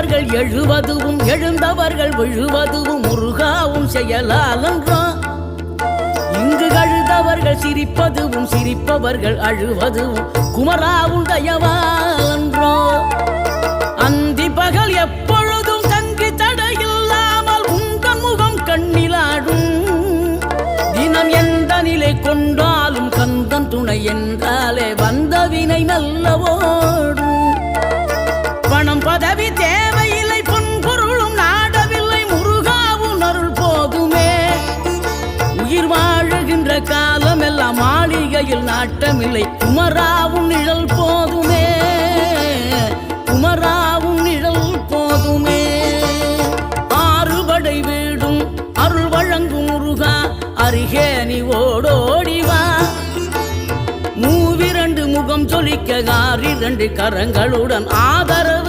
எழுந்தவர்கள் எழுவதுவும் எழுந்தவர்கள் விழுவதுவும் முருகாவும் செயலாலன்றோ. இங்கு அழுதவர்கள் சிரிப்பதுவும் சிரிப்பவர்கள் அழுவதுவும் குமராவும் தயவாலன்றோ. அந்தி பகல் எப்பொழுதும் தங்கி தடையில்லாமல் உங்கள் முகம் கண்ணிலாடும். தினம் எந்த நிலை கொண்டாலும் கந்தன் துணை என்றாலே வந்த வினை நல்லவோடும். பணம் பதவி தேவையில்லை பொன்பொருளும் நாடவில்லை முருகாவும் அருள் போதுமே. உயிர் வாழுகின்ற காலம் எல்லாம் மாளிகையில் நாட்டமில்லை குமராவும் நிழல் போதுமே. குமராவும் நிழல் போதுமே. ஆறுபடை வீடும் அருள் வழங்கும் முருகா அருகே நீ ஓடோடிவா. மூவிரண்டு முகம் சொலிக்க 6 கரங்களுடன் ஆதரவு